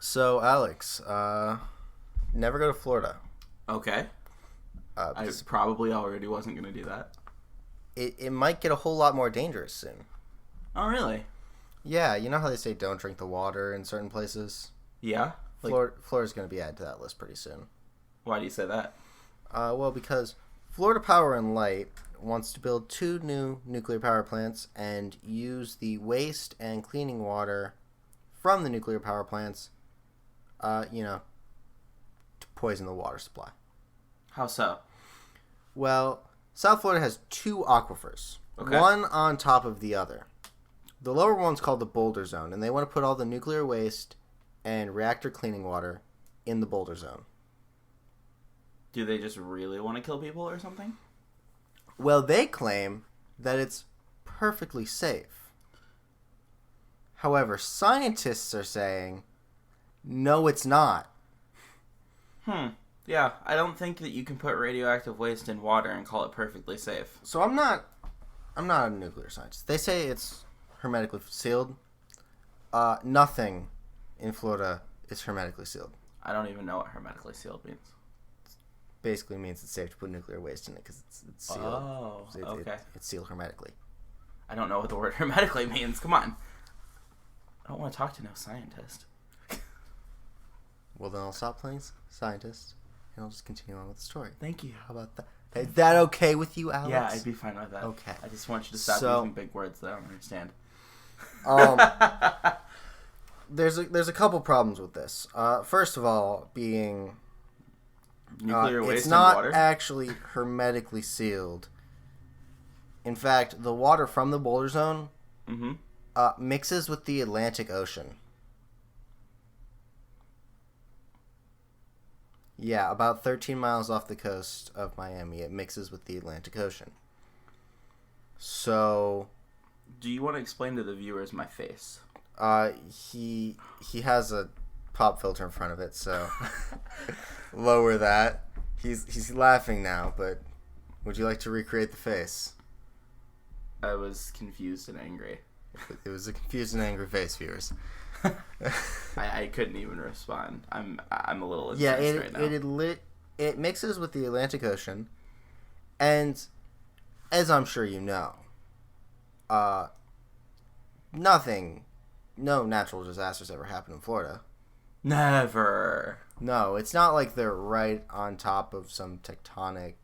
So, Alex, never go to Florida. Okay. I probably already wasn't going to do that. It might get a whole lot more dangerous soon. Oh, really? Yeah, you know how they say don't drink the water in certain places? Yeah? Florida's going to be added to that list pretty soon. Why do you say that? Well, because Florida Power and Light wants to build 2 new nuclear power plants and use the waste and cleaning water from the nuclear power plants, to poison the water supply. How so? Well, South Florida has 2 aquifers, Okay. one on top of the other. The lower one's called the Boulder Zone, and they want to put all the nuclear waste and reactor cleaning water in the Boulder Zone. Do they just really want to kill people or something? Well, they claim that it's perfectly safe. However, scientists are saying, no, it's not. Yeah, I don't think that you can put radioactive waste in water and call it perfectly safe. So I'm not a nuclear scientist. They say it's hermetically sealed. Nothing in Florida is hermetically sealed. I don't even know what hermetically sealed means. Basically means it's safe to put nuclear waste in it because it's sealed. Oh, okay. It's sealed hermetically. I don't know what the word hermetically means. Come on. I don't want to talk to no scientist. Well, then I'll stop playing scientist and I'll just continue on with the story. Thank you. How about that? Is that okay with you, Alex? Yeah, I'd be fine with that. Okay. I just want you to stop using big words that I don't understand. There's a couple problems with this. First of all, being Nuclear waste it's and not water? actually hermetically sealed. In fact, the water from the Boulder Zone Mm-hmm. mixes with the Atlantic Ocean. Yeah, about 13 miles off the coast of Miami, it mixes with the Atlantic Ocean. So, Do you want to explain to the viewers my face? he has a pop filter in front of it, so lower that. He's laughing now, but would you like to recreate the face? I was confused and angry. It was a confused and angry face, viewers. I couldn't even respond. I'm a little Yeah, incensed right now. it mixes with the Atlantic Ocean, and as I'm sure you know, no natural disasters ever happen in Florida. Never. No, it's not like they're right on top of some tectonic,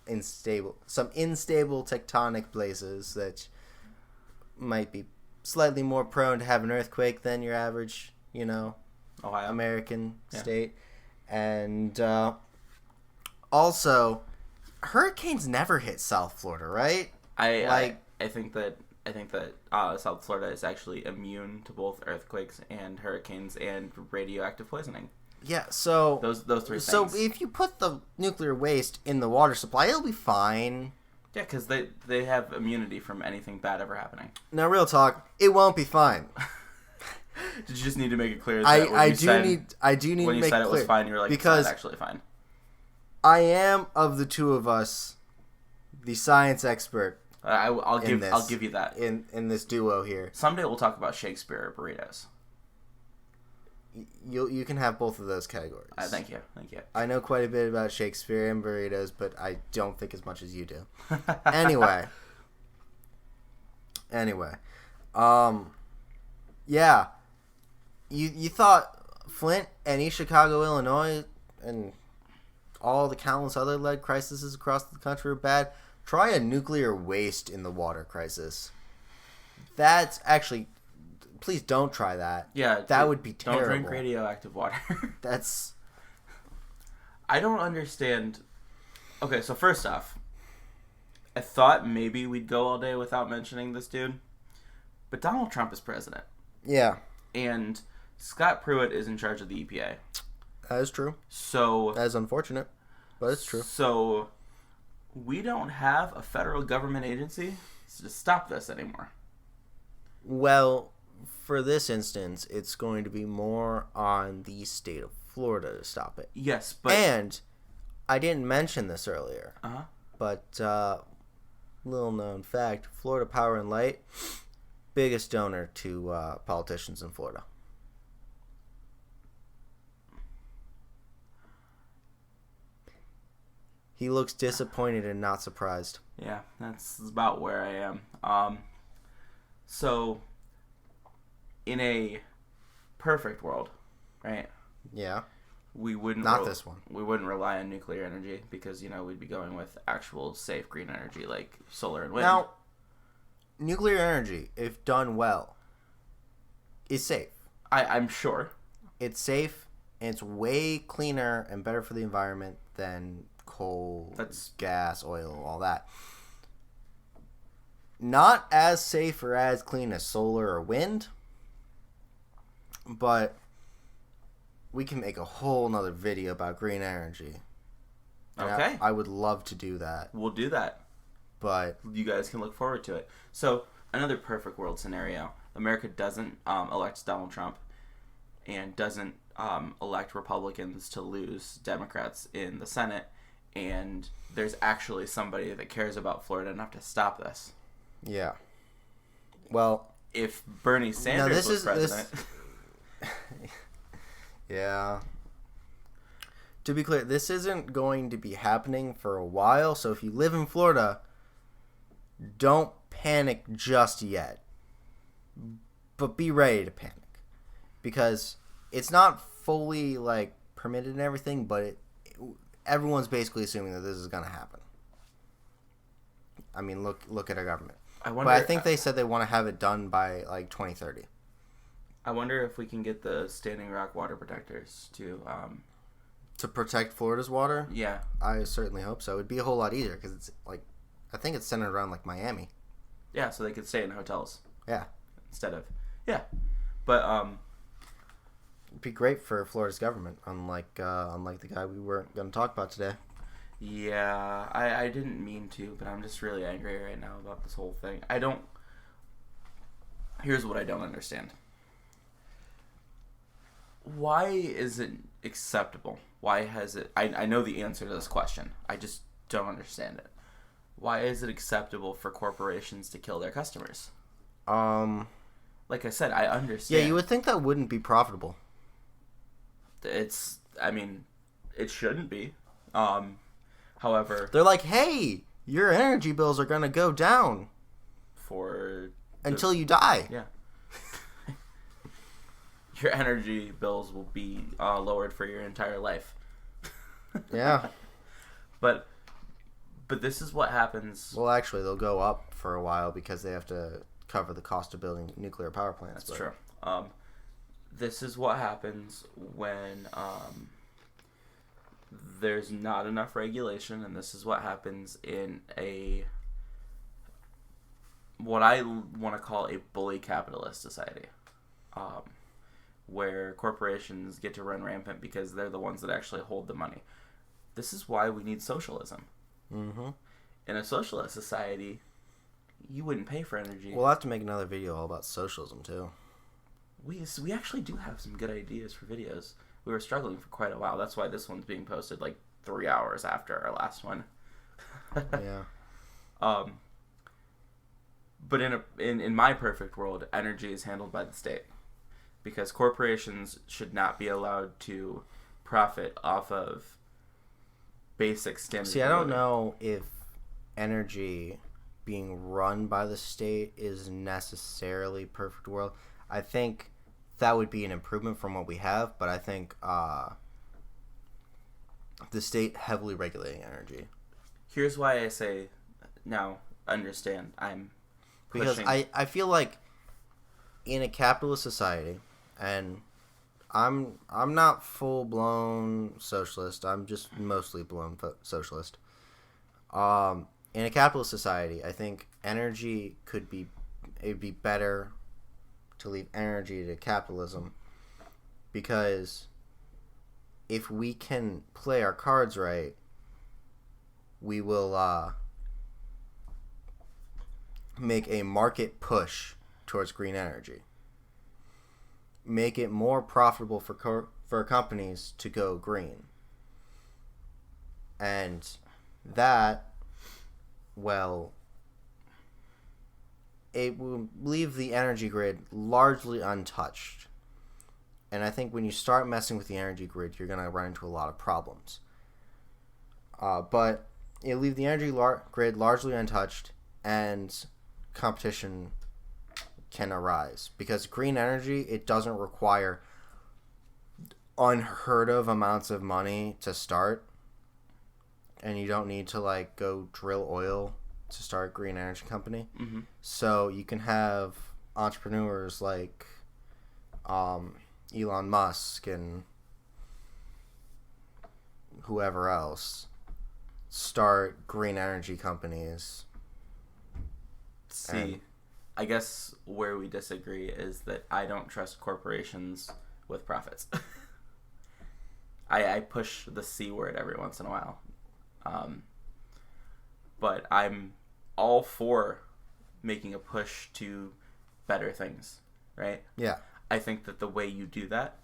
unstable tectonic places that might be slightly more prone to have an earthquake than your average, Ohio. American Yeah. state. And also, hurricanes never hit South Florida, right? I think that South Florida is actually immune to both earthquakes and hurricanes and radioactive poisoning. Yeah, so Those three things. So if you put the nuclear waste in the water supply, it'll be fine. Yeah, because they have immunity from anything bad ever happening. Now, real talk, it won't be fine. Did you just need to make it clear that I do need when to you make said it it clear was fine, you were like, because it's not actually fine. I am, of the two of us, the science expert I'll in give you that. in this duo here. Someday we'll talk about Shakespeare or burritos. You can have both of those categories. Thank you. I know quite a bit about Shakespeare and burritos, but I don't think as much as you do. Anyway, yeah. You thought Flint and East Chicago, Illinois, and all the countless other lead crises across the country are bad? Try a nuclear waste in the water crisis. That's actually... Please don't try that. Yeah, that would be terrible. Don't drink radioactive water. That's... I don't understand. Okay, so first off, I thought maybe we'd go all day without mentioning this dude, but Donald Trump is president. Yeah. And Scott Pruitt is in charge of the EPA. That is true. So that is unfortunate, but it's true. So we don't have a federal government agency to stop this anymore. Well, for this instance, it's going to be more on the state of Florida to stop it. Yes, but... And I didn't mention this earlier, Uh-huh. but little known fact, Florida Power and Light, biggest donor to politicians in Florida. He looks disappointed and not surprised. Yeah, that's about where I am. So, in a perfect world, right? Yeah. We wouldn't this one. We wouldn't rely on nuclear energy because we'd be going with actual safe green energy like solar and wind. Now, nuclear energy, if done well, is safe. I'm sure It's safe, and it's way cleaner and better for the environment than coal, gas, oil, all that. Not as safe or as clean as solar or wind, but we can make a whole nother video about green energy. And okay. I would love to do that. We'll do that. But you guys can look forward to it. So, another perfect world scenario. America doesn't elect Donald Trump and doesn't elect Republicans to lose Democrats in the Senate, and there's actually somebody that cares about Florida enough to stop this. Yeah. Well, if Bernie Sanders was president... Yeah. To be clear, this isn't going to be happening for a while, so if you live in Florida, don't panic just yet. But be ready to panic. Because it's not fully, permitted and everything, but everyone's basically assuming that this is going to happen. I mean, look at our government. But I think they said they want to have it done by, 2030. I wonder if we can get the Standing Rock water protectors to protect Florida's water? Yeah. I certainly hope so. It'd be a whole lot easier because it's I think it's centered around Miami. Yeah, so they could stay in hotels. Yeah. Instead of but it'd be great for Florida's government, unlike the guy we weren't going to talk about today. Yeah, I didn't mean to, but I'm just really angry right now about this whole thing. Here's what I don't understand. Why is it acceptable? Why has it... I know the answer to this question. I just don't understand it. Why is it acceptable for corporations to kill their customers? Like I said, I understand. Yeah, you would think that wouldn't be profitable. It shouldn't be. However... They're like, hey, your energy bills are going to go down. Until you die. Yeah. Your energy bills will be lowered for your entire life. Yeah. But this is what happens. Well, actually, they'll go up for a while because they have to cover the cost of building nuclear power plants. That's true. This is what happens when there's not enough regulation, and this is what happens in what I want to call a bully capitalist society. Where corporations get to run rampant because they're the ones that actually hold the money. This is why we need socialism. Mm-hmm. In a socialist society, you wouldn't pay for energy. We'll have to make another video all about socialism, too. We actually do have some good ideas for videos. We were struggling for quite a while. That's why this one's being posted 3 hours after our last one. Yeah. But in my perfect world, energy is handled by the state. Because corporations should not be allowed to profit off of basic standard. See, I don't know if energy being run by the state is necessarily perfect world. I think that would be an improvement from what we have, but I think the state heavily regulating energy. Here's why I say, now, understand, I'm pushing. Because I feel like in a capitalist society... And I'm not full-blown socialist. I'm just mostly blown socialist. In a capitalist society, I think energy it'd be better to leave energy to capitalism, because if we can play our cards right, we will make a market push towards green energy. Make it more profitable for companies to go green. And that, well, it will leave the energy grid largely untouched. And I think when you start messing with the energy grid, you're going to run into a lot of problems. But it leave the energy grid largely untouched, and competition can arise because green energy, it doesn't require unheard of amounts of money to start, and you don't need to like go drill oil to start a green energy company. Mm-hmm. So you can have entrepreneurs like Elon Musk and whoever else start green energy companies. See, I guess where we disagree is that I don't trust corporations with profits. I push the C word every once in a while. But I'm all for making a push to better things, right? Yeah. I think that the way you do that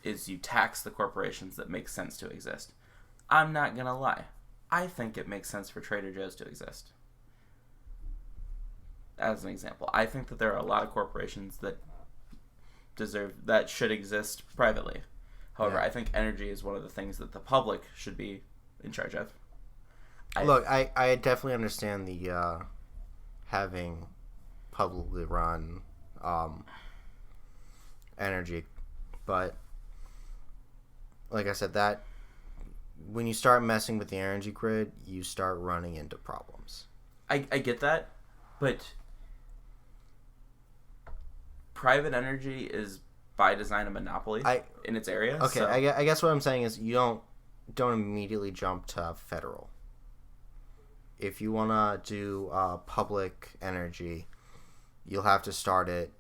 is you tax the corporations that make sense to exist. I'm not going to lie. I think it makes sense for Trader Joe's to exist. As an example, I think that there are a lot of corporations that should exist privately. However, I think energy is one of the things that the public should be in charge of. Look, I definitely understand the having publicly run energy, but like I said, that when you start messing with the energy grid, you start running into problems. I get that, but private energy is by design a monopoly in its area. Okay, so. I guess what I'm saying is you don't immediately jump to federal. If you want to do public energy, you'll have to start it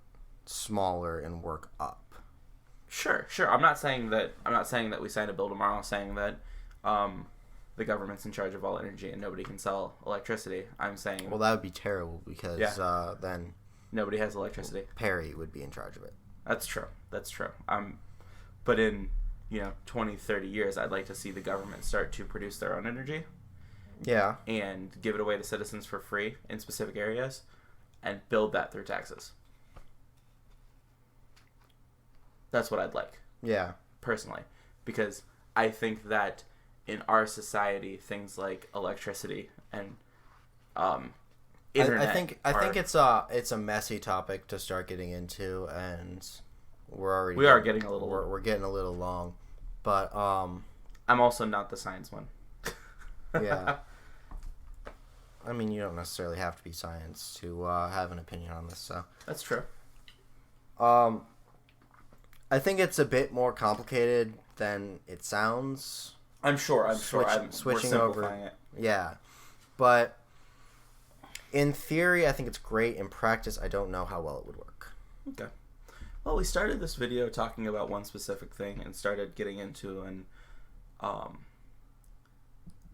smaller and work up. Sure. I'm not saying that we sign a bill tomorrow saying that the government's in charge of all energy and nobody can sell electricity. I'm saying, well, that would be terrible because then nobody has electricity. Perry would be in charge of it. That's true. But in 20, 30 years, I'd like to see the government start to produce their own energy. Yeah. And give it away to citizens for free in specific areas and build that through taxes. That's what I'd like. Yeah. Personally. Because I think that in our society, things like electricity and internet. I think it's a messy topic to start getting into, and we're getting a little long, but I'm also not the science one. Yeah. I mean, you don't necessarily have to be science to have an opinion on this, so. That's true. I think it's a bit more complicated than it sounds. I'm sure. Switching over. It. Yeah. But in theory, I think it's great. In practice, I don't know how well it would work. Okay. Well, we started this video talking about one specific thing and started getting into a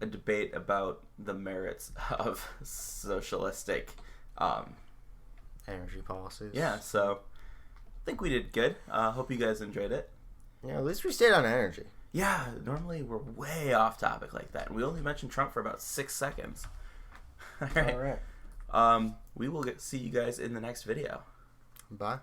debate about the merits of socialistic energy policies. Yeah, so I think we did good. Hope you guys enjoyed it. Yeah, at least we stayed on energy. Yeah, normally we're way off topic like that. We only mentioned Trump for about 6 seconds. All right. All right. We will see you guys in the next video. Bye.